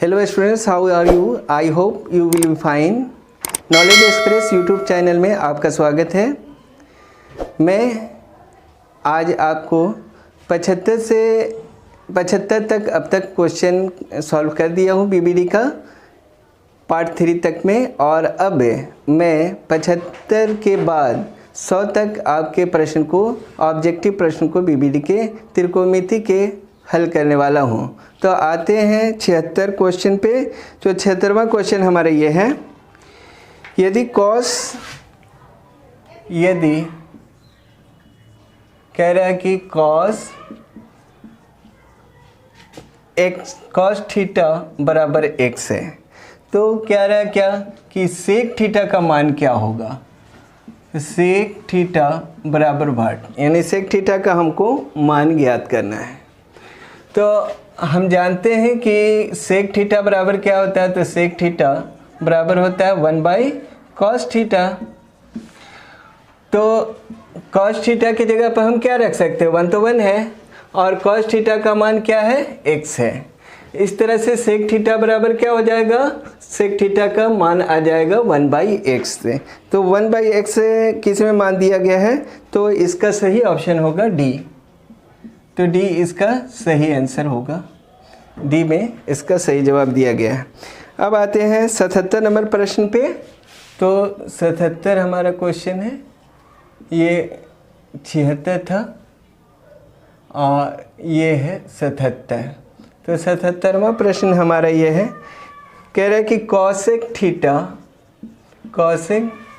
Hello students, how are you? I hope you will be fine. Knowledge Express YouTube channel में आपका स्वागत है। मैं आज आपको 75 तक अब तक क्वेश्चन सॉल्व कर दिया हूँ बीबीडी का पार्ट 3 तक में, और अब मैं 75 के बाद 100 तक आपके प्रश्न को, ऑब्जेक्टिव प्रश्न को बीबीडी के त्रिकोणमिति के हल करने वाला हूँ। तो आते हैं 76 क्वेश्चन पे। जो 76वां क्वेश्चन हमारा ये है, यदि कह रहा है कि cos थीटा बराबर x है, तो कह रहा है क्या कि सेक थीटा का मान क्या होगा। सेक थीटा बराबर वाट, यानी सेक थीटा का हमको मान ज्ञात करना है। तो हम जानते हैं कि सेक थीटा बराबर क्या होता है, तो सेक थीटा बराबर होता है 1/cos थीटा। तो cos थीटा की जगह पर हम क्या रख सकते हैं, 1 तो 1 है, और cos थीटा का मान क्या है, x है। इस तरह से सेक थीटा बराबर क्या हो जाएगा, सेक थीटा का मान आ जाएगा 1/x से। तो 1/x किस में मान दिया गया है, तो इसका सही ऑप्शन होगा डी। तो डी इसका सही आंसर होगा, डी में इसका सही जवाब दिया गया है। अब आते हैं 77 नंबर प्रश्न पे। तो 77 हमारा क्वेश्चन है, ये 76 था और ये है 77। तो 77वां प्रश्न हमारा ये है, कह रहा है कि cosec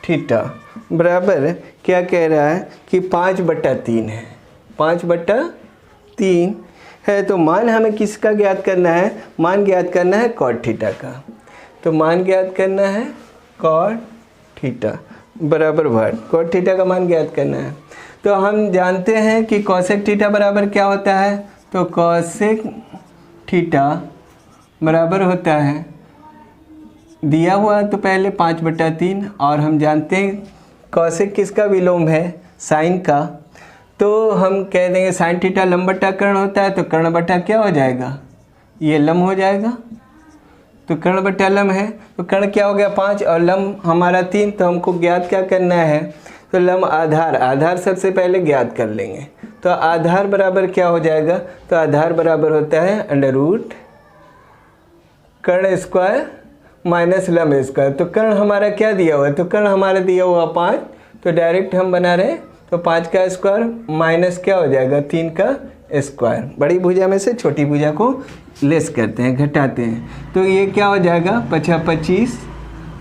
थीटा बराबर क्या कह रहा है कि 5/3 है। 5/3 है, तो मान हमें किसका ज्ञात करना है, मान ज्ञात करना है cot थीटा का। तो मान ज्ञात करना है cot थीटा बराबर वाट, cot थीटा का मान ज्ञात करना है। तो हम जानते हैं कि cosec थीटा बराबर क्या होता है, तो cosec थीटा बराबर होता है, दिया हुआ तो पहले 5/3, और हम जानते हैं cosec किसका विलोम है, साइन का। तो हम कह देंगे साइन थीटा लंब बटा कर्ण होता है, तो कर्ण बटा क्या हो जाएगा, ये लंब हो जाएगा। तो कर्ण बटा लंब है, तो कर्ण क्या हो गया 5 और लंब हमारा 3। तो हमको ज्ञात क्या करना है, तो लंब आधार सबसे पहले ज्ञात कर लेंगे। तो आधार बराबर क्या हो जाएगा, तो आधार बराबर होता है √ कर्ण स्क्वायर माइनस लंब स्क्वायर। तो कर्ण हमारा क्या दिया हुआ है, तो कर्ण हमारा दिया हुआ 5, तो डायरेक्ट हम बना रहे, तो 5 का स्क्वायर माइनस क्या हो जाएगा, 3 का स्क्वायर। बड़ी भुजा में से छोटी भुजा को लेस करते हैं, घटाते हैं। तो ये क्या हो जाएगा, 25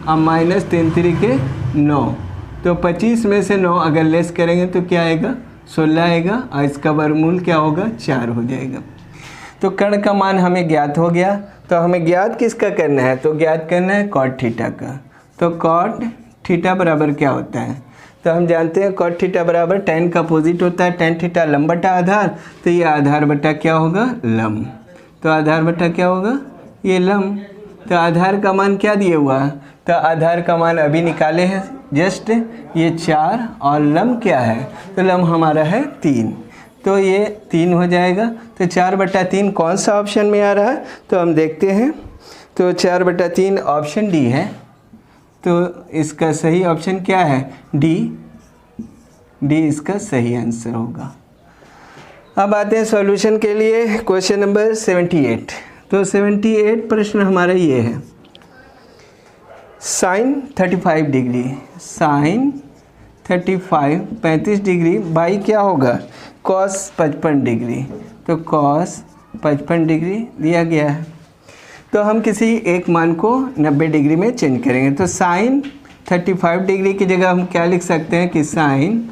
और माइनस 3 × 9। तो 25 में से 9 अगर लेस करेंगे तो क्या आएगा, 16 आएगा, और इसका वर्गमूल क्या होगा, 4 हो जाएगा। तो कर्ण का मान हमें ज्ञात हो गया। तो हमें ज्ञात किसका करना है, तो ज्ञात करना है cot थीटा का। तो cot थीटा बराबर क्या होता है, तो हम जानते हैं cot थीटा बराबर tan का अपोजिट होता है, tan थीटा लंब बटा आधार। तो ये आधार बटा क्या होगा, लंब। तो आधार बटा क्या होगा, ये लंब। तो आधार का मान क्या दिया हुआ है, तो आधार का मान अभी निकाले हैं जस्ट, ये 4, और लंब क्या है, तो लंब हमारा है 3। तो ये 3 हो जाएगा। तो 4/3 कौन सा ऑप्शन में आ रहा है, तो हम देखते हैं। तो 4/3 ऑप्शन डी है। तो इसका सही ऑप्शन क्या है, डी इसका सही आंसर होगा। अब आते हैं सॉल्यूशन के लिए, क्वेश्चन नंबर 78। तो 78 प्रश्न हमारा ये है, sine 35 degree, sine 35 degree by क्या होगा, cos 55 डिग्री। तो cos 55 डिग्री दिया गया है। तो हम किसी एक मान को 90 डिग्री में चेंज करेंगे। तो साइन 35 डिग्री की जगह हम क्या लिख सकते हैं कि साइन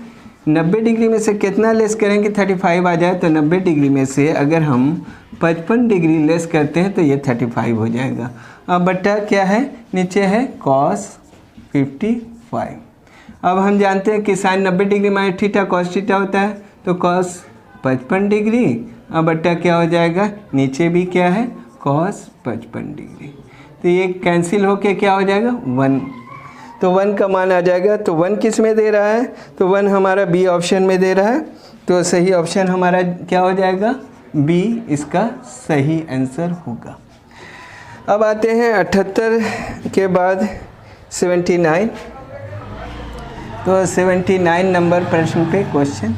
90 डिग्री में से कितना लेस करेंगे, 35 आ जाए। तो 90 डिग्री में से अगर हम 55 डिग्री लेस करते हैं तो ये 35 हो जाएगा। अब बट्टा क्या है, नीचे है cos 55। अब हम जानते हैं कि sine 90 degree minus theta cos theta होता है। तो cos 55 डिग्री, अब बट्टा क्या हो जाएगा, नीचे भी क्या है cos 55 डिग्री। तो ये कैंसिल होके क्या हो जाएगा, 1। तो 1 का मान आ जाएगा। तो 1 किस में दे रहा है, तो 1 हमारा बी ऑप्शन में दे रहा है। तो सही ऑप्शन हमारा क्या हो जाएगा, बी इसका सही आंसर होगा। अब आते हैं 78 के बाद 79। तो 79 नंबर प्रश्न पे क्वेश्चन।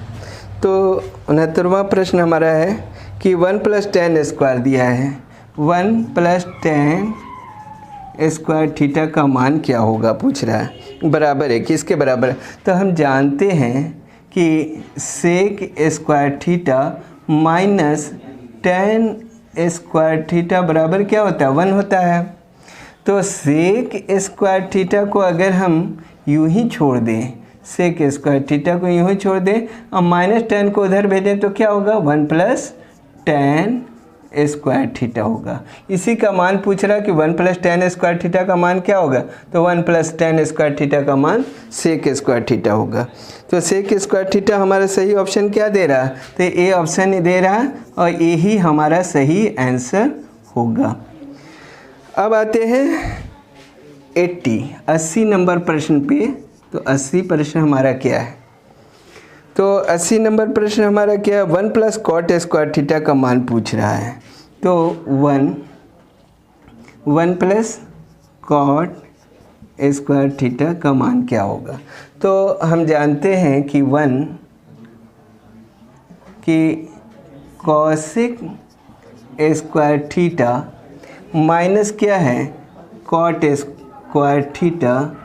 तो 69वां प्रश्न हमारा है कि 1 + tan² दिया है। 1 + tan² थीटा का मान क्या होगा पूछ रहा है। बराबर है, किसके बराबर है? तो हम जानते हैं कि sec² theta minus tan² theta बराबर क्या होता है? 1 होता है। तो sec² थीटा को अगर हम यूं ही छोड़ दें, sec² थीटा को यूं ही छोड़ दें और -tan को उधर भेजें तो क्या होगा? 1 + tan² थीटा होगा। इसी का मान पूछ रहा है कि 1 + tan² थीटा का मान क्या होगा? तो 1 + tan² थीटा का मान sec² थीटा होगा। तो sec² थीटा हमारा सही ऑप्शन क्या दे रहा है? तो ए ऑप्शन दे रहा है और ए ही हमारा सही आंसर होगा। अब आते हैं 80 नंबर प्रश्न पे। तो 80 प्रश्न हमारा क्या है? तो 80 नंबर प्रश्न हमारा क्या है? 1 + cot² थीटा का मान पूछ रहा है। तो 1 + cot² थीटा का मान क्या होगा? तो हम जानते हैं कि 1 कि cos² थीटा माइनस क्या है? cot² थीटा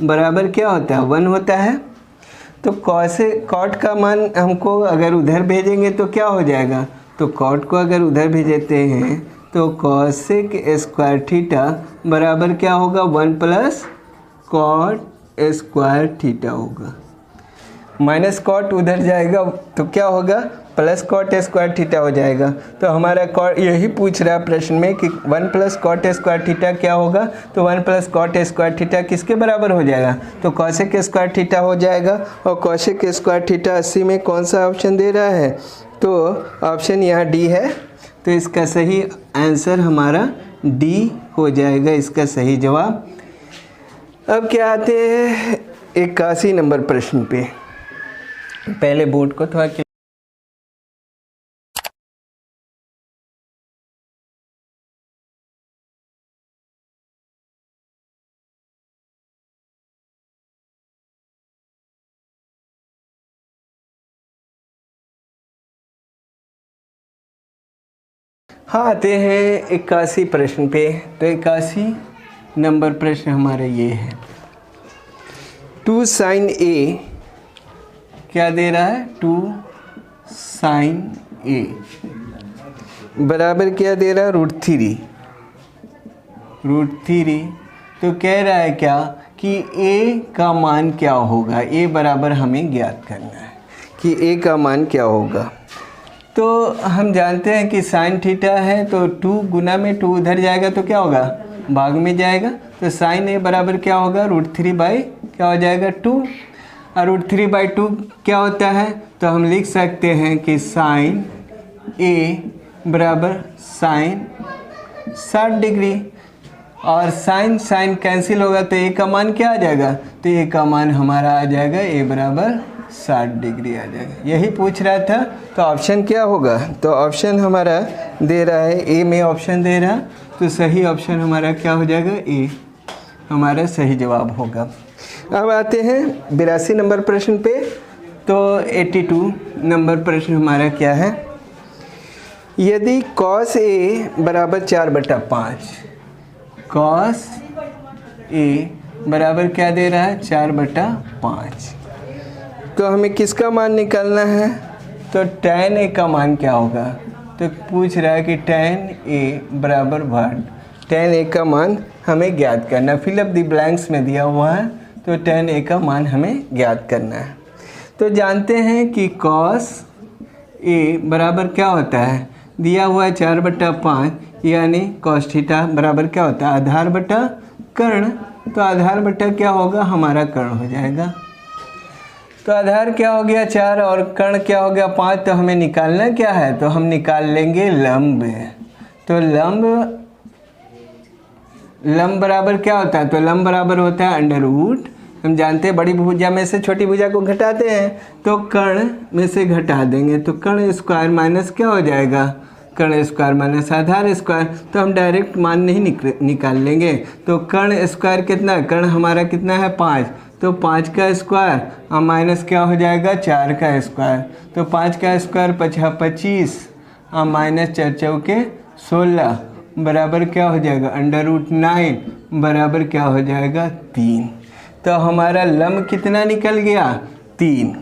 बराबर क्या होता है? 1 होता है। तो cot का मान हमको अगर उधर भेजेंगे तो क्या हो जाएगा? तो cot को अगर उधर भेजते हैं तो cos² थीटा बराबर क्या होगा? 1 + cot² थीटा होगा। माइनस cot उधर जाएगा तो क्या होगा? प्लस cot² थीटा हो जाएगा। तो हमारा यही पूछ रहा है प्रश्न में कि 1 + cot² थीटा क्या होगा? तो 1 + cot² थीटा किसके बराबर हो जाएगा? तो cosec² थीटा हो जाएगा। और cosec² थीटा 80 में कौन सा ऑप्शन दे रहा है? तो ऑप्शन यहाँ डी है। तो इसका सही आंसर हमारा डी हो जाएगा, इसका सही जवाब। अब क्या आते हैं 81 नंबर प्रश्न पे। पहले बोर्ड को थोड़ा हाँ आते हैं 81 प्रश्न पे। तो 81 नंबर प्रश्न हमारा ये है। 2 sin A क्या दे रहा है? 2 sin A बराबर क्या दे रहा है? √3। तो कह रहा है क्या कि A का मान क्या होगा? A बराबर हमें ज्ञात करना है कि A का मान क्या होगा। तो हम जानते हैं कि sin थीटा है तो 2 गुना में 2 उधर जाएगा तो क्या होगा? भाग में जाएगा। तो sin A बराबर क्या होगा? √3 क्या हो जाएगा? 2। और √3/2 क्या होता है? तो हम लिख सकते हैं कि sin A बराबर sin 60 डिग्री। और sin कैंसिल होगा तो A का मान क्या आ जाएगा? तो A का मान हमारा आ जाएगा A बराबर 60 डिग्री आ जाएगा। यही पूछ रहा था। तो ऑप्शन क्या होगा? तो ऑप्शन हमारा दे रहा है ए में ऑप्शन दे रहा है। तो सही ऑप्शन हमारा क्या हो जाएगा? ए हमारा सही जवाब होगा। अब आते हैं 82 नंबर प्रश्न पे। तो 82 नंबर प्रश्न हमारा क्या है? यदि cos A बराबर 4/5, cos A बराबर क्या दे रहा है? 4/5। तो हमें किसका मान निकालना है? तो tan A का मान क्या होगा? तो पूछ रहा है कि tan A बराबर what? tan A का मान हमें ज्ञात करना है। फिल अप द ब्लैंक्स में दिया हुआ है। तो tan A का मान हमें ज्ञात करना है। तो जानते हैं कि cos A बराबर क्या होता है? दिया हुआ है 4/5, यानी cos थीटा बराबर क्या होता है? आधार बटा कर्ण। तो आधार बटा क्या होगा? हमारा कर्ण हो जाएगा। तो आधार क्या हो गया? 4 और कर्ण क्या हो गया? 5। तो हमें निकालना क्या है? तो हम निकाल लेंगे लंब। तो लंब बराबर क्या होता है? तो लंब बराबर होता है √। हम जानते हैं बड़ी भुजा में से छोटी भुजा को घटाते हैं तो कर्ण में से घटा देंगे। तो कर्ण स्क्वायर माइनस क्या हो जाएगा? कर्ण स्क्वायर माइनस आधार स्क्वायर, तो हम डायरेक्ट मान नहीं निकाल लेंगे। तो कर्ण स्क्वायर कितना है, कर्ण हमारा कितना है 5, तो 5 का स्क्वायर और माइनस क्या हो जाएगा 4 का स्क्वायर, तो 5 का स्क्वायर 25 और माइनस 4 चौके 16 बराबर क्या हो जाएगा √9 बराबर क्या हो जाएगा 3। तो हमारा लम्ब कितना निकल गया 3।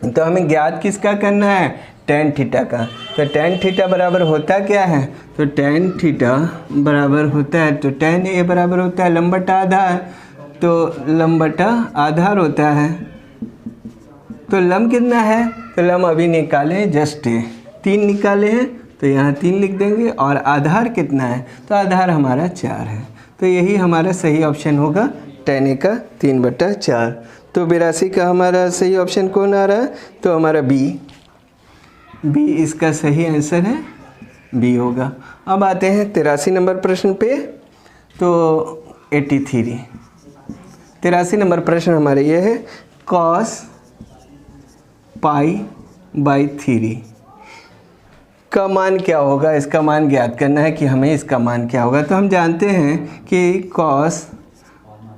तो हमें ज्ञात किसका करना है tan थीटा का। तो tan थीटा बराबर होता क्या है, तो tan थीटा बराबर होता है, तो tan a बराबर होता है लंब बटा आधार, तो लंब बटा आधार होता है। तो लंब कितना है, तो लंब अभी निकाले जस्ट 3 निकाले हैं, तो यहाँ 3 लिख देंगे। और आधार कितना है, तो आधार हमारा 4 है। तो यही हमारा सही ऑप्शन होगा tan a का 3/4। तो 82 का हमारा सही ऑप्शन कौन आ रहा है, तो हमारा बी इसका सही आंसर है, बी होगा। अब आते हैं 83 नंबर प्रश्न पे। तो 83 नंबर प्रश्न हमारे ये है cos π/3 का मान क्या होगा, इसका मान ज्ञात करना है कि हमें इसका मान क्या होगा। तो हम जानते हैं कि cos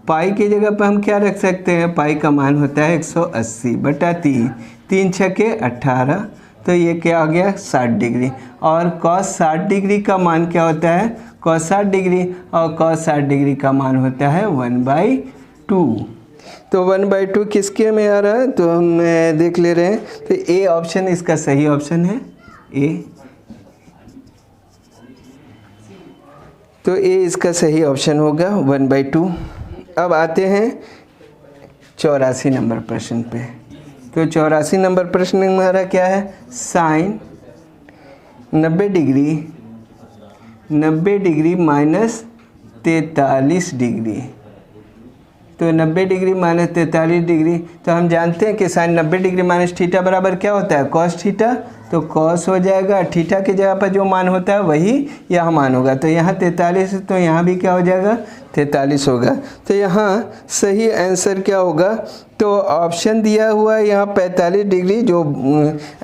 पाई की जगह पर हम क्या रख सकते हैं, पाई का मान होता है 180/3, 3 छके 18, तो ये क्या हो गया 60 डिग्री। और cos 60 डिग्री का मान क्या होता है, cos 60 डिग्री, और cos 60 डिग्री का मान होता है 1/2। तो 1/2 किसके में आ रहा है, तो हम देख ले रहे हैं। तो ए ऑप्शन इसका सही ऑप्शन है, ए। तो ए इसका सही ऑप्शन होगा 1/2। अब आते हैं 84 नंबर प्रश्न पे। तो 84 नंबर प्रश्न हमारा क्या है, साइन 90 डिग्री माइनस 43 डिग्री। तो 90 डिग्री माइनस 43 डिग्री, तो हम जानते हैं कि साइन 90 डिग्री माइनस थीटा बराबर क्या होता है कॉस थीटा। तो कॉस हो जाएगा, थीटा की जगह पर जो मान होता है वही यह मान होगा। तो यहाँ 43, तो यहाँ भी क्या हो जाएगा 43 होगा। तो यहाँ सही आंसर क्या होगा, तो ऑप्शन दिया हुआ है यहाँ 45 डिग्री, जो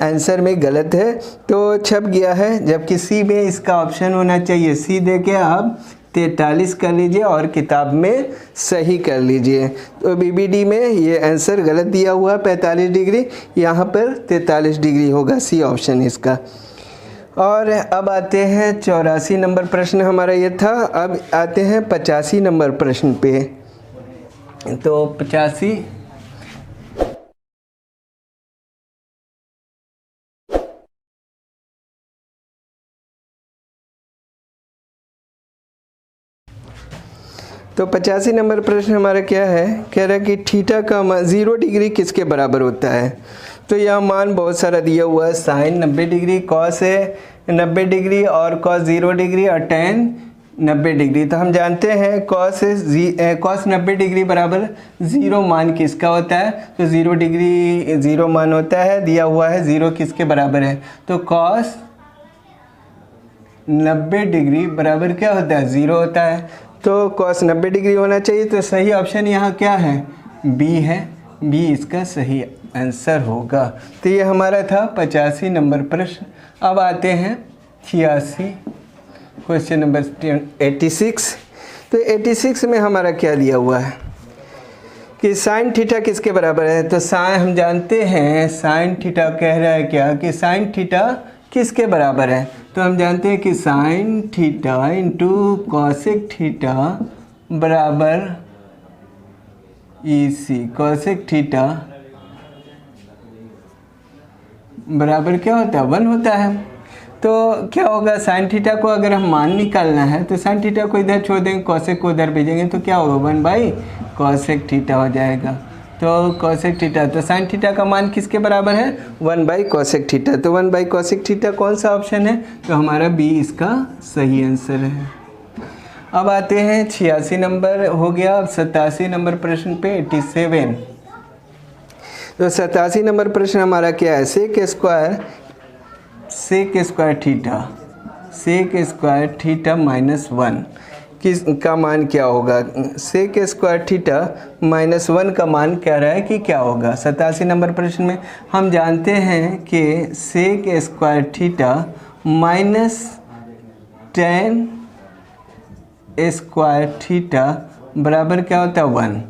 आंसर में गलत है, तो छप गया है। जबकि सी में इसका ऑप्शन होना चाहिए, सी दे के आप 43 कर लीजिए और किताब में सही कर लीजिए। तो बीबीडी में ये आंसर गलत दिया हुआ है 45 डिग्री, यहाँ पर 43 डिग्री होगा, सी ऑप्शन इसका। और अब आते हैं 84 नंबर प्रश्न हमारा ये था। अब आते हैं 85 नंबर प्रश्न पे। तो 85 नंबर प्रश्न हमारा क्या है, कह रहा है कि थीटा का मान 0 डिग्री किसके बराबर होता है। तो यह मान बहुत सारा दिया हुआ है, साइन 90 डिग्री, कॉस है 90 डिग्री और कॉस 0 डिग्री और टेन 90 डिग्री। तो हम जानते हैं कॉस 90 डिग्री बराबर 0 मान किसका होता है, तो 0 डिग्री 0 मान होता है, दिया हुआ है 0 किसके बराबर है, तो कॉस 90 डिग्री बराबर क्या होता है 0 होता है। तो cos 90 डिग्री होना चाहिए। तो सही ऑप्शन यहाँ क्या है, बी है, बी इसका सही आंसर होगा। तो ये हमारा था 85 नंबर प्रश्न। अब आते हैं 86, क्वेश्चन नंबर 86। तो 86 में हमारा क्या दिया हुआ है कि साइन थीटा किसके बराबर है। तो साइन हम जानते हैं, साइन थीटा कह रहा है क्या कि साइन थीटा किसके बराबर है। तो हम जानते हैं कि sine theta into cosec theta बराबर EC। कॉसेक थीटा बराबर क्या होता है 1 होता है। तो क्या होगा, साइन थीटा को अगर हम मान निकालना है तो साइन थीटा को इधर छोड़ देंगे, कॉसेक को उधर भेजेंगे, तो क्या होगा 1/कॉसेक थीटा हो जाएगा। तो कॉसेक थीटा, तो साइन थीटा का मान किसके बराबर है 1/कॉसेक थीटा। तो 1/कॉसेक थीटा कौन सा ऑप्शन है, तो हमारा बी इसका सही आंसर है। अब आते हैं 86 नंबर हो गया। अब 87 नंबर प्रश्न पे 87। तो 87 नंबर प्रश्न हमारा क्या है, सेक स्क्वायर थीटा -1 किस का मान क्या होगा। सेक स्क्वायर थीटा -1 का मान कह रहा है कि क्या होगा। 87 नंबर प्रश्न में हम जानते हैं कि sec square theta minus tan square theta बराबर क्या होता है 1।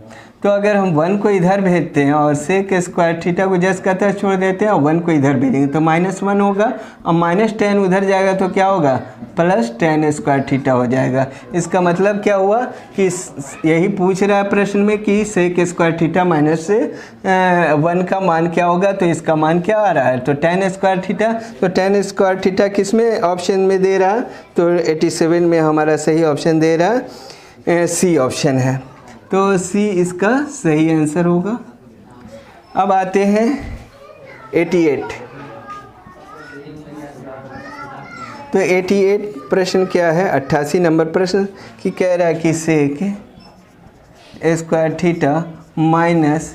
तो अगर हम 1 को इधर भेजते हैं और सेक स्क्वायर थीटा को जस्ट कहते हैं छोड़ देते हैं और 1 को इधर भेजेंगे तो -1 होगा और -10 उधर जाएगा तो क्या होगा +10 स्क्वायर थीटा हो जाएगा। इसका मतलब क्या हुआ कि यही पूछ रहा है प्रश्न में कि सेक स्क्वायर थीटा -1 का मान क्या होगा, तो इसका मान क्या आ रहा है तो 10 स्क्वायर थीटा। तो 10 स्क्वायर थीटा किस में ऑप्शन में दे रहा है तो 87 में हमारा सही ऑप्शन दे रहा है, सी ऑप्शन है। तो सी इसका सही आंसर होगा। अब आते हैं 88। तो 88 प्रश्न क्या है, 88 नंबर प्रश्न कि कह रहा है कि sec square theta -10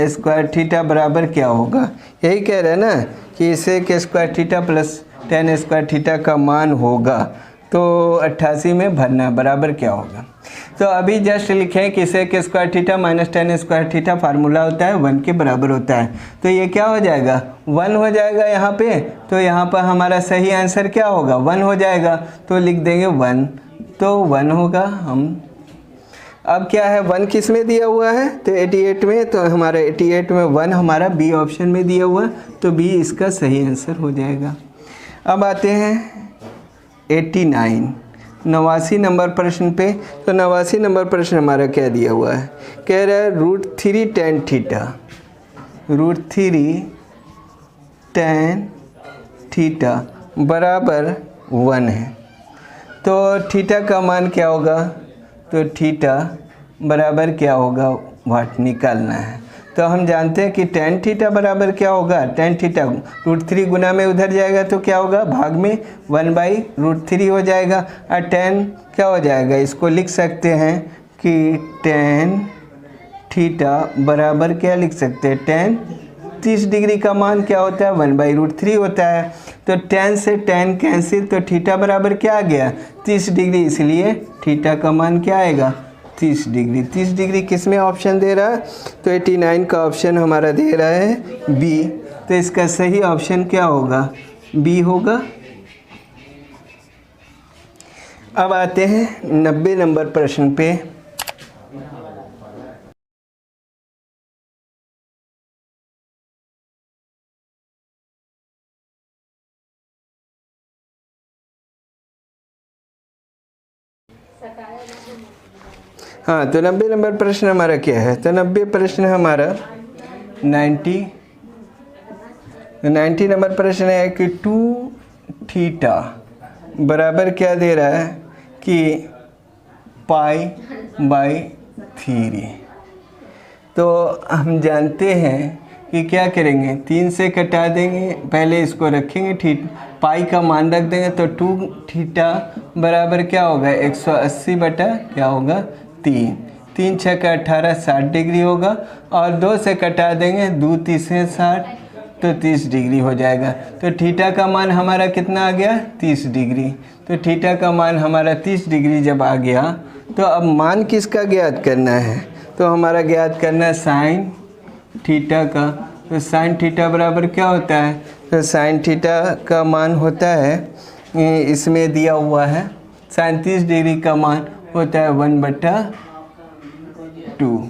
square theta बराबर क्या होगा। यही कह रहा है ना कि sec square theta +10 square theta का मान होगा। तो 88 में भरना बराबर क्या होगा। तो अभी जस्ट लिखें कि sec square theta -10 square theta formula होता है 1 के बराबर होता है। तो ये क्या हो जाएगा 1 हो जाएगा यहाँ पे। तो यहाँ पर हमारा सही आंसर क्या होगा 1 हो जाएगा। तो लिख देंगे 1, तो 1 होगा हम। अब क्या है 1 किस में दिया हुआ है तो 88 में। तो हमारा 88 में 1 हमारा बी ऑप्शन में दिया हुआ, तो बी इसका सही आंसर हो जाएगा। अब आते हैं 89 89 नंबर प्रश्न पे। तो 89 नंबर प्रश्न हमारा क्या दिया हुआ है, कह रहा है √3 tan थीटा, √3 tan थीटा बराबर 1 है। तो थीटा का मान क्या होगा, तो थीटा बराबर क्या होगा वाट निकालना है। तो हम जानते हैं कि tan थीटा बराबर क्या होगा, tan थीटा √3 गुना में उधर जाएगा तो क्या होगा भाग में 1/√3 हो जाएगा। और tan क्या हो जाएगा, इसको लिख सकते हैं कि tan थीटा बराबर क्या लिख सकते हैं, tan 30 डिग्री का मान क्या होता है 1/√3 होता है। तो tan से tan कैंसिल, तो थीटा बराबर क्या आ गया 30 डिग्री, इसलिए थीटा का मान क्या आएगा 30 डिग्री। 30 डिग्री किस में ऑप्शन दे रहा है, तो 89 का ऑप्शन हमारा दे रहा है बी। तो इसका सही ऑप्शन क्या होगा, बी होगा। अब आते हैं 90 नंबर प्रश्न पे। हाँ, तो 90 नंबर प्रश्न हमारा क्या है, तो 90 प्रश्न हमारा 90 नंबर प्रश्न है कि 2 थीटा बराबर क्या दे रहा है कि π/3। तो हम जानते हैं कि क्या करेंगे 3 से कटा देंगे, पहले इसको रखेंगे पाई का मान रख देंगे। तो 2 थीटा बराबर क्या होगा 180 बटा क्या होगा 3, 3 6 का 18 60 डिग्री होगा। और 2 से कटा देंगे 2 3 60, तो 30 डिग्री हो जाएगा। तो थीटा का मान हमारा कितना आ गया 30 डिग्री। तो थीटा का मान हमारा 30 डिग्री जब आ गया, तो अब मान किसका ज्ञात करना है, तो हमारा ज्ञात करना है साइन थीटा का। तो साइन थीटा बराबर क्या होता है, तो साइन थीटा का मान होता है इसमें दिया हुआ है, साइन 30 डिग्री का मान होता है 1/2।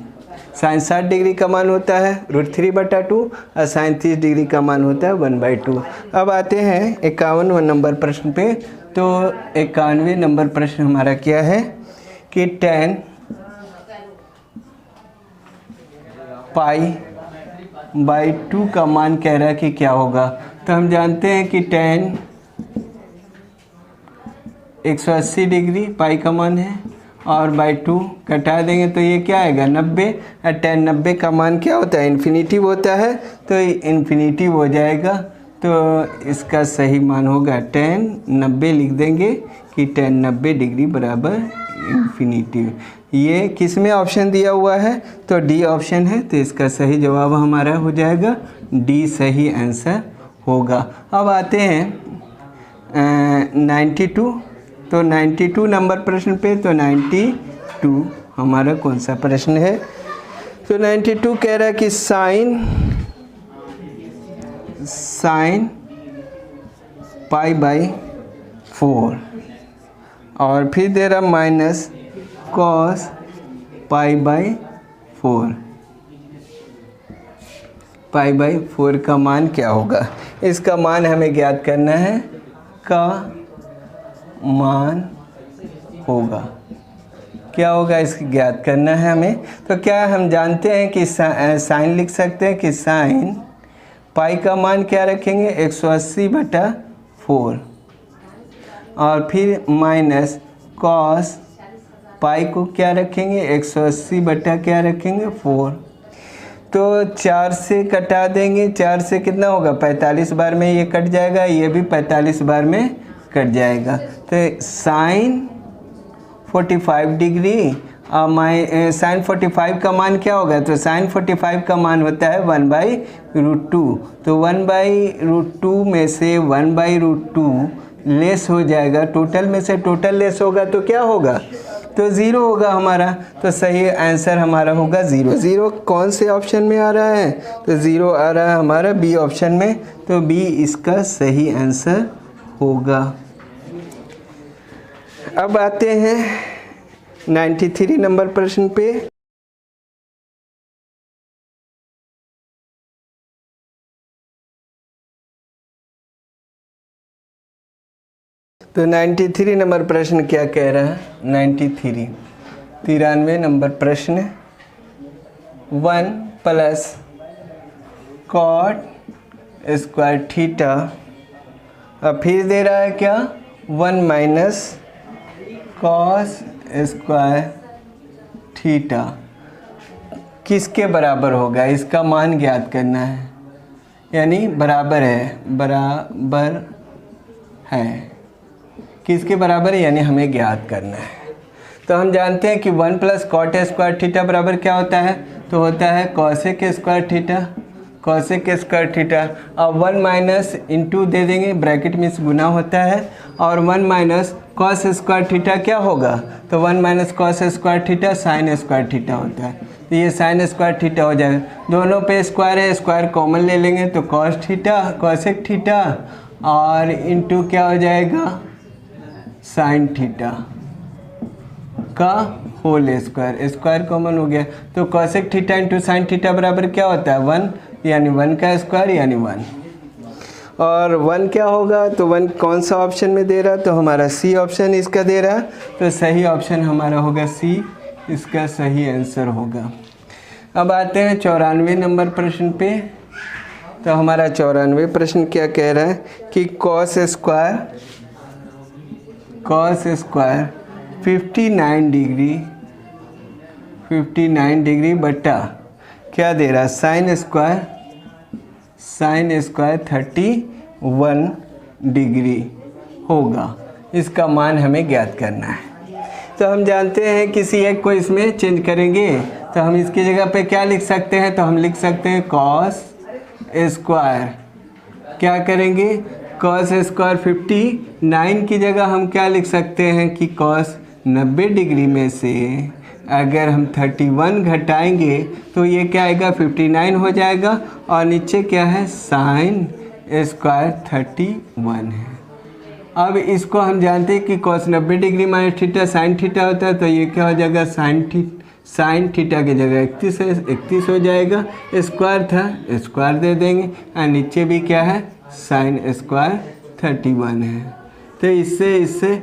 साइन 60 डिग्री का मान होता है √3/2 और साइन 30 डिग्री का मान होता है 1/2। अब आते हैं 51 नंबर प्रश्न पे। तो 91 नंबर प्रश्न हमारा क्या है कि tan π/2 का मान कह रहा है कि क्या होगा। तो हम जानते हैं कि tan 180 डिग्री पाई का मान है और /2 कटा देंगे तो ये क्या आएगा 90। और tan 90 का मान क्या होता है इन्फिनिटिव होता है, तो इन्फिनिटिव हो जाएगा। तो इसका सही मान होगा tan 90 लिख देंगे कि tan 90 डिग्री बराबर इन्फिनिटिव। ये किस में ऑप्शन दिया हुआ है, तो डी ऑप्शन है। तो इसका सही जवाब हमारा हो जाएगा डी, सही आंसर होगा। अब आते हैं 92। तो 92 नंबर प्रश्न पे। तो 92 हमारा कौन सा प्रश्न है, तो 92 कह रहा है कि साइन पाई बाई 4 और फिर दे रहा minus cos pi by 4। Pi by 4 का मान क्या होगा? इसका मान हमें ज्ञात करना है, का मान होगा क्या होगा इसकी ज्ञात करना है हमें। तो क्या हम जानते हैं कि साइन लिख सकते हैं कि साइन पाई का मान क्या रखेंगे 180/4 और फिर माइनस कॉस पाई को क्या रखेंगे 180 बटा क्या रखेंगे 4। तो 4 से कटा देंगे, 4 से कितना होगा 45 बार में ये कट जाएगा, ये भी 45 बार में कट जाएगा। तो साइन 45 डिग्री साइन 45 का मान क्या होगा? तो साइन 45 का मान होता है 1/√2। तो 1/√2 में से 1/√2 लेस हो जाएगा, टोटल में से टोटल लेस होगा तो क्या होगा? तो 0 होगा हमारा। तो सही आंसर हमारा होगा 0। 0 कौन से ऑप्शन में आ रहा है? तो 0 आ रहा है हमारा बी ऑप्शन में, तो बी इसका सही आंसर होगा। अब आते हैं 93 नंबर प्रश्न पे। तो 93 नंबर प्रश्न क्या कह रहा है? 93 नंबर प्रश्न 1 प्लस कॉट स्क्वायर थीटा और फिर दे रहा है क्या 1 माइनस कॉस स्क्वायर थीटा किसके बराबर होगा? इसका मान ज्ञात करना है, यानी बराबर है किसके बराबर है, यानी हमें ज्ञात करना है। तो हम जानते हैं कि 1 प्लस कॉट स्क्वायर थीटा बराबर क्या होता है? तो होता है cosec square theta, cosec square theta. अब 1 माइनस इंटू दे देंगे, ब्रैकेट में गुना होता है, और 1 माइनस कॉस स्क्वायर थीटा क्या होगा? तो 1 minus cos square theta sine square theta होता है। तो ये साइन स्क्वायर थीटा हो जाएगा, दोनों पे स्क्वायर है, स्क्वायर कॉमन ले लेंगे तो कॉस थीटा कॉसेक थीटा और इंटू क्या हो जाएगा साइन थीटा का होल स्क्वायर, स्क्वायर कॉमन हो गया। तो cosec theta into sine theta बराबर क्या होता है 1, यानी 1 का स्क्वायर यानी 1। और 1 क्या होगा? तो 1 कौन सा ऑप्शन में दे रहा? तो हमारा सी ऑप्शन इसका दे रहा। तो सही ऑप्शन हमारा होगा सी, इसका सही आंसर होगा। अब आते हैं 94 नंबर प्रश्न पे। तो हमारा 94 प्रश्न क्या कह रहा है कि कॉस स्क्वायर 59 डिग्री बटा क्या दे रहा है साइन स्क्वायर 31 डिग्री होगा। इसका मान हमें ज्ञात करना है। तो हम जानते हैं किसी एक को इसमें चेंज करेंगे, तो हम इसकी जगह पे क्या लिख सकते हैं? तो हम लिख सकते हैं कॉस स्क्वायर, क्या करेंगे कॉस स्क्वायर 59 की जगह हम क्या लिख सकते हैं कि कॉस 90 डिग्री में से अगर हम 31 घटाएंगे तो ये क्या आएगा 59 हो जाएगा, और नीचे क्या है साइन स्क्वायर 31 है। अब इसको हम जानते हैं कि cos 90 degree minus theta sine theta होता है, तो ये क्या हो जाएगा साइन थीटा की जगह 31 हो जाएगा, स्क्वायर था स्क्वायर दे देंगे, और नीचे भी क्या है साइन स्क्वायर 31 है। तो इससे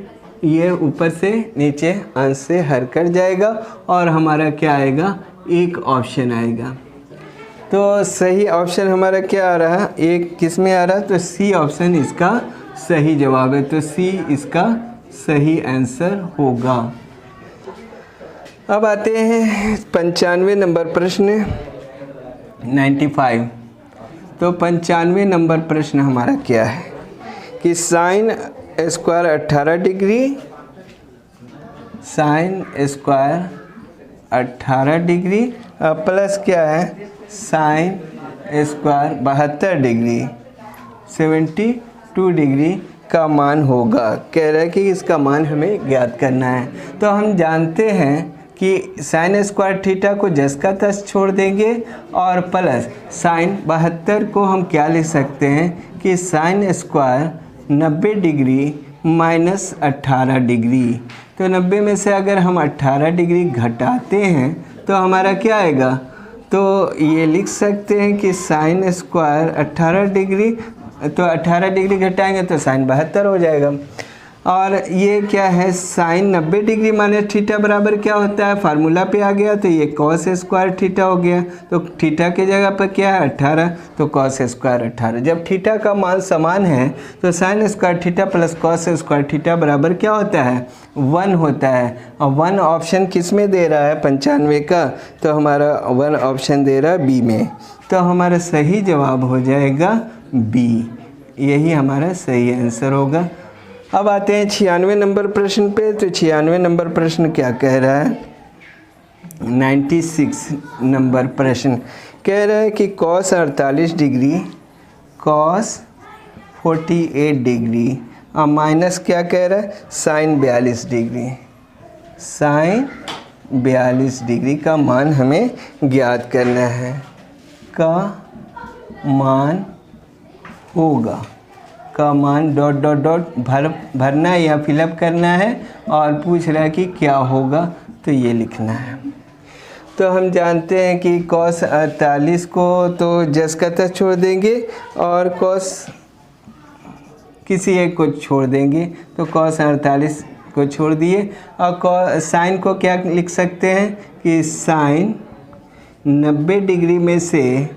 ये ऊपर से नीचे अंश से हर कर जाएगा और हमारा क्या आएगा एक ऑप्शन आएगा। तो सही ऑप्शन हमारा क्या आ रहा है? एक किस में आ रहा है? तो सी ऑप्शन इसका सही जवाब है। तो सी इसका सही आंसर होगा। अब आते हैं 95 नंबर प्रश्न 95। तो 95 नंबर प्रश्न हमारा क्या है कि साइन स्क्वायर 18 डिग्री प्लस क्या है साइन स्क्वायर 72 डिग्री 72 डिग्री का मान होगा। कह रहा है कि इसका मान हमें ज्ञात करना है। तो हम जानते हैं कि साइन स्क्वायर थीटा को जस का तस छोड़ देंगे और प्लस साइन 72 को हम क्या लिख सकते हैं कि sine square 90 degree minus 18 degree. तो 90 में से अगर हम 18 डिग्री घटाते हैं तो हमारा क्या आएगा, तो ये लिख सकते हैं कि साइन स्क्वायर 18 डिग्री, तो 18 डिग्री घटाएंगे तो साइन 72 हो जाएगा। और ये क्या है, साइन 90 डिग्री माइनस थीटा बराबर क्या होता है, फार्मूला पे आ गया, तो ये कॉस स्क्वायर थीटा हो गया। तो थीटा की जगह पर क्या है 18, तो कॉस स्क्वायर 18। जब थीटा का मान समान है तो sine square theta plus cos square theta बराबर क्या होता है, 1 होता है। और 1 ऑप्शन किस में दे रहा है, 95 का, तो हमारा 1 ऑप्शन दे रहा है बी में। तो हमारा सही जवाब हो जाएगा बी, यही हमारा सही आंसर होगा। अब आते हैं 96 नंबर प्रश्न पे। तो 96 नंबर प्रश्न क्या कह रहा है, 96 नंबर प्रश्न कह रहा है कि कॉस 48 डिग्री, कॉस 48 डिग्री और माइनस क्या कह रहा है, साइन 42 डिग्री, साइन 42 डिग्री का मान हमें ज्ञात करना है, का मान होगा, का मान डॉट डॉट डॉट भरना है या फिलअप करना है, और पूछ रहा है कि क्या होगा, तो ये लिखना है। तो हम जानते हैं कि कॉस 48 को तो जस का तस छोड़ देंगे और कॉस किसी एक को छोड़ देंगे, तो कॉस 48 को छोड़ दिए। और साइन को क्या लिख सकते हैं कि साइन 90 डिग्री में से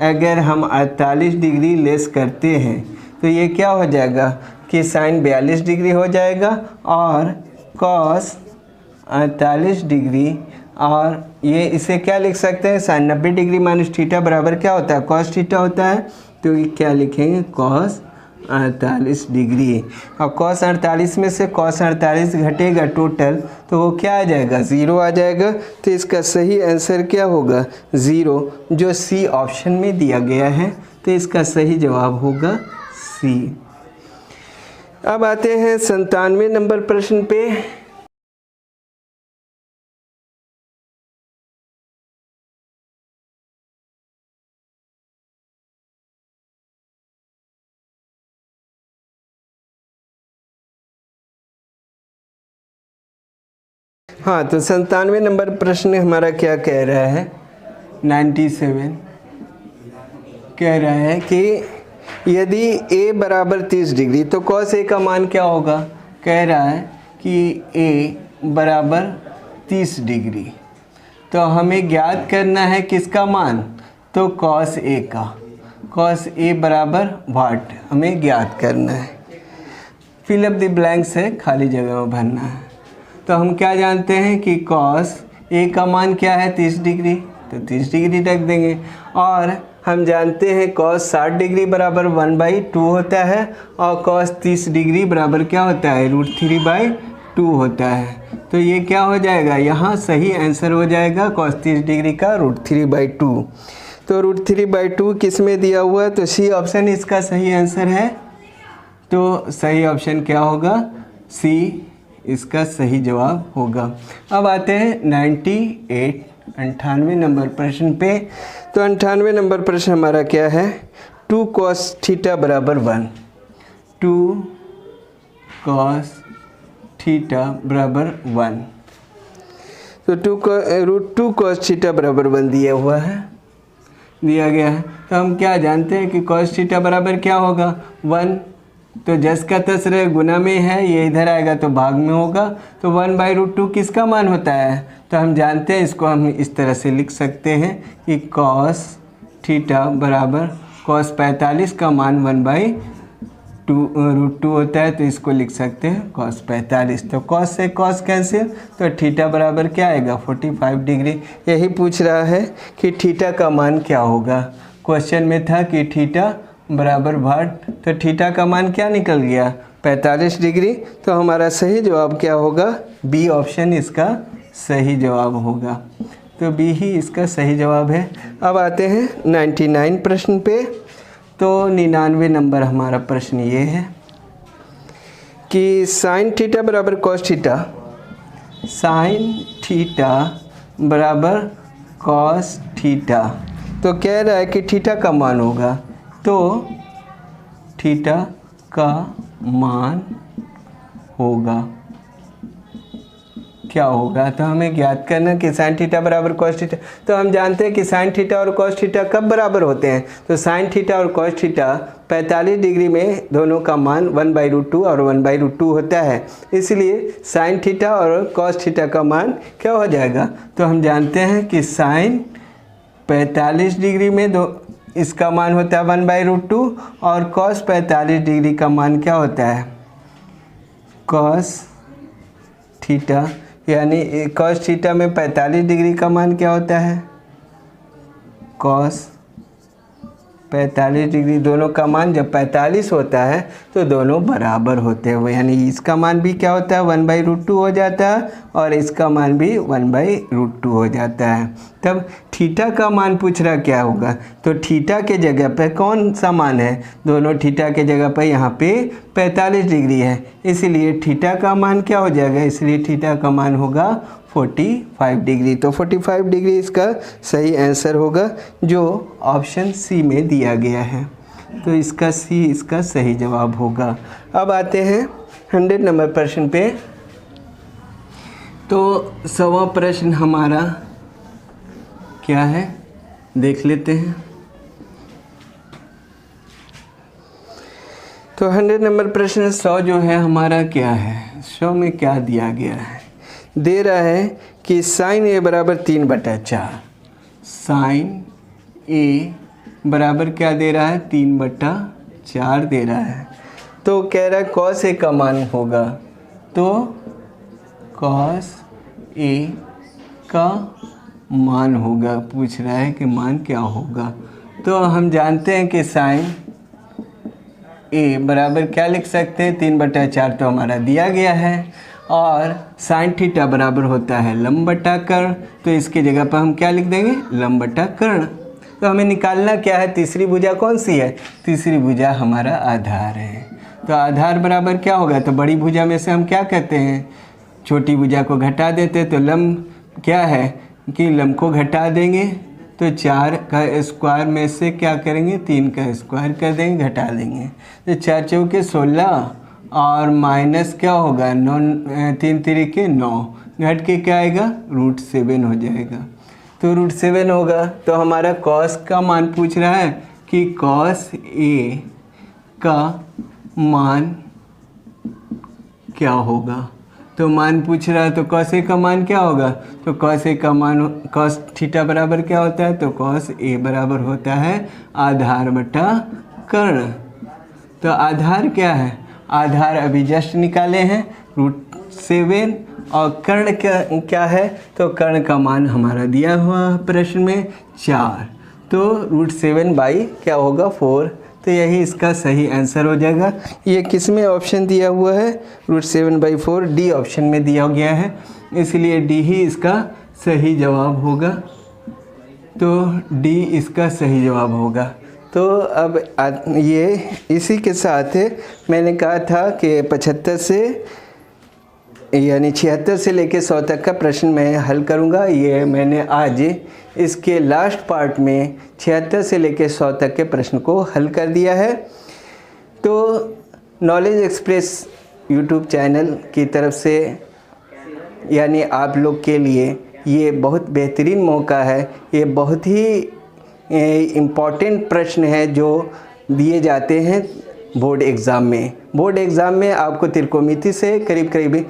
अगर हम 48 डिग्री लेस करते हैं तो ये क्या हो जाएगा कि साइन 42 डिग्री हो जाएगा, और कॉस 48 डिग्री, और ये इसे क्या लिख सकते हैं, साइन 90 डिग्री माइनस थीटा बराबर क्या होता है, कॉस थीटा होता है। तो ये क्या लिखेंगे, कॉस 48 डिग्री। और कॉस 48 में से कॉस 48 घटेगा टोटल, तो वो क्या आ जाएगा, 0 आ जाएगा। तो इसका सही आंसर क्या होगा, 0, जो सी ऑप्शन में दिया गया है। तो इसका सही जवाब होगा सी। अब आते हैं 97 नंबर प्रश्न पे। हाँ, तो 97 नंबर प्रश्न हमारा क्या कह रहा है, 97 कह रहा है कि यदि a बराबर 30 डिग्री तो cos a का मान क्या होगा, कह रहा है कि a बराबर 30 डिग्री। तो हमें ज्ञात करना है किसका मान, तो cos a का, cos a बराबर वाट हमें ज्ञात करना है। फिल अप द ब्लैंक्स है, खाली जगह में भरना है। तो हम क्या जानते हैं कि cos a का मान क्या है, 30 डिग्री, तो 30 डिग्री रख देंगे। और हम जानते हैं cos 60 डिग्री बराबर 1/2 होता है, और cos 30 डिग्री बराबर क्या होता है, √3/2 होता है। तो ये क्या हो जाएगा, यहाँ सही आंसर हो जाएगा cos 30 डिग्री का √3/2। तो √3/2 किस में दिया हुआ है, तो सी ऑप्शन इसका सही आंसर है। तो सही ऑप्शन क्या होगा, सी इसका सही जवाब होगा। अब आते हैं 98 नंबर प्रश्न पे। तो 98 नंबर प्रश्न हमारा क्या है, 2 cos थीटा बराबर 1, 2 cos थीटा बराबर 1। तो 2 cos थीटा बराबर 1 दिया हुआ है, दिया गया है। तो हम क्या जानते हैं कि cos थीटा बराबर क्या होगा, 1, तो जस का तस रहे गुना में है, ये इधर आएगा तो भाग में होगा। तो 1/√2 किसका मान होता है, तो हम जानते हैं, इसको हम इस तरह से लिख सकते हैं कि cos थीटा बराबर cos 45 का मान 1/√2 होता है। तो इसको लिख सकते हैं cos 45। तो cos से cos कैंसिल, तो थीटा बराबर क्या आएगा, 45 डिग्री। यही पूछ रहा है कि थीटा का मान क्या होगा। क्वेश्चन में था कि थीटा बराबर वाट, तो थीटा का मान क्या निकल गया, 45 डिग्री। तो हमारा सही जवाब क्या होगा, बी ऑप्शन इसका सही जवाब होगा। तो बी ही इसका सही जवाब है। अब आते हैं 99 प्रश्न पे। तो 99 नंबर हमारा प्रश्न ये है कि साइन थीटा बराबर कॉस थीटा, साइन थीटा बराबर कॉस थीटा। तो कह रहा है कि थीटा का मान होगा, तो थीटा का मान होगा, क्या होगा? तो हमें ज्ञात करना कि साइन थीटा बराबर कॉस थीटा। तो हम जानते हैं कि साइन थीटा और कॉस थीटा कब बराबर होते हैं? तो साइन थीटा और कॉस थीटा 45 डिग्री में दोनों का मान 1/√2 और 1/√2 होता है। इसलिए साइन थीटा और कॉस थीटा का मान क्या हो जाएगा? तो हम जानते हैं कि साइन 45 डिग्री में इसका मान होता है 1/√2 और कॉस 45 डिग्री का मान क्या होता है? कॉस थीटा, यानी कॉस थीटा में 45 डिग्री का मान क्या होता है? कॉस 45 डिग्री, दोनों का मान जब 45 होता है तो दोनों बराबर होते हैं, यानी इसका मान भी क्या होता है? 1/√2 हो जाता है और इसका मान भी 1/√2 हो जाता है। तब थीटा का मान पूछ रहा क्या होगा? तो थीटा के जगह पे कौन सा मान है? दोनों थीटा के जगह पे यहाँ पे 45 डिग्री है, इसलिए थीटा का मान क्या हो जाएगा? इसलिए थीटा का मान होगा 45 डिग्री। तो 45 डिग्री इसका सही आंसर होगा जो ऑप्शन सी में दिया गया है। तो इसका सी इसका सही जवाब होगा। अब आते हैं 100 नंबर प्रश्न पे। तो 100वां प्रश्न हमारा क्या है देख लेते हैं। तो 100 नंबर प्रश्न 100 जो है हमारा क्या है? 100 में क्या दिया गया है? दे रहा है कि साइन ए बराबर 3/4। साइन ए बराबर क्या दे रहा है? 3/4 दे रहा है। तो कह रहा है कॉस ए का मान होगा, तो कॉस ए का मान होगा, पूछ रहा है कि मान क्या होगा। तो हम जानते हैं कि साइन ए बराबर क्या लिख सकते हैं? 3/4 तो हमारा दिया गया है, और साइन थीटा बराबर होता है लंब बटा कर्ण, तो इसकी जगह पर हम क्या लिख देंगे? लंब बटा कर्ण। तो हमें निकालना क्या है? तीसरी भुजा कौन सी है? तीसरी भुजा हमारा आधार है। तो आधार बराबर क्या होगा? तो बड़ी भुजा में से हम क्या कहते हैं? छोटी भुजा को घटा देते, तो लंब क्या है कि लंब को घटा देंगे, तो 4 का स्क्वायर में से क्या करेंगे? 3 का स्क्वायर कर देंगे, घटा देंगे, तो 4 चौके 16 और माइनस क्या होगा? 9 3 तिरिके 9, घट के क्या आएगा? √7 हो जाएगा। तो √7 होगा। तो हमारा कॉस का मान पूछ रहा है कि कॉस ए का मान क्या होगा? तो मान पूछ रहा है, तो कॉस ए का मान क्या होगा? तो कॉस ए का मान, कॉस थीटा बराबर क्या होता है? तो कॉस ए बराबर होता है आधार बटा कर्ण। तो आधार क्या है? आधार अभी जस्ट निकाले हैं √7, और कर्ण क्या है? तो कर्ण का मान हमारा दिया हुआ प्रश्न में 4, तो √7 क्या होगा? 4। तो यही इसका सही आंसर हो जाएगा। ये किस में ऑप्शन दिया हुआ है? √7/4 डी ऑप्शन में दिया गया है, इसलिए डी ही इसका सही जवाब होगा। तो डी इसका सही जवाब होगा। तो अब ये इसी के साथ मैंने कहा था कि 75 से यानी 76 से लेकर 100 तक का प्रश्न मैं हल करूंगा। ये मैंने आज इसके लास्ट पार्ट में 76 से लेकर 100 तक के प्रश्न को हल कर दिया है। तो नॉलेज एक्सप्रेस यूट्यूब चैनल की तरफ से यानी आप लोग के लिए ये बहुत बेहतरीन मौका है। ये बहुत ही इम्पॉर्टेंट प्रश्न है जो दिए जाते हैं बोर्ड एग्ज़ाम में। बोर्ड एग्ज़ाम में आपको त्रिकोणमिति से करीब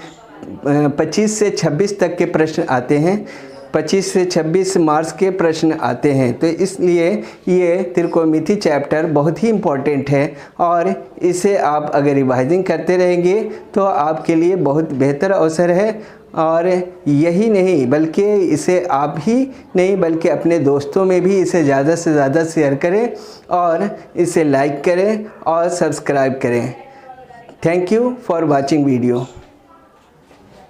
25 से 26 तक के प्रश्न आते हैं, 25 से 26 मार्क्स के प्रश्न आते हैं। तो इसलिए ये त्रिकोणमिति चैप्टर बहुत ही इम्पॉर्टेंट है, और इसे आप अगर रिवाइजिंग करते रहेंगे तो आपके लिए बहुत बेहतर अवसर है। और यही नहीं बल्कि इसे आप ही नहीं बल्कि अपने दोस्तों में भी इसे ज़्यादा से ज़्यादा शेयर करें, और इसे लाइक करें और सब्सक्राइब करें। Thank you for watching video.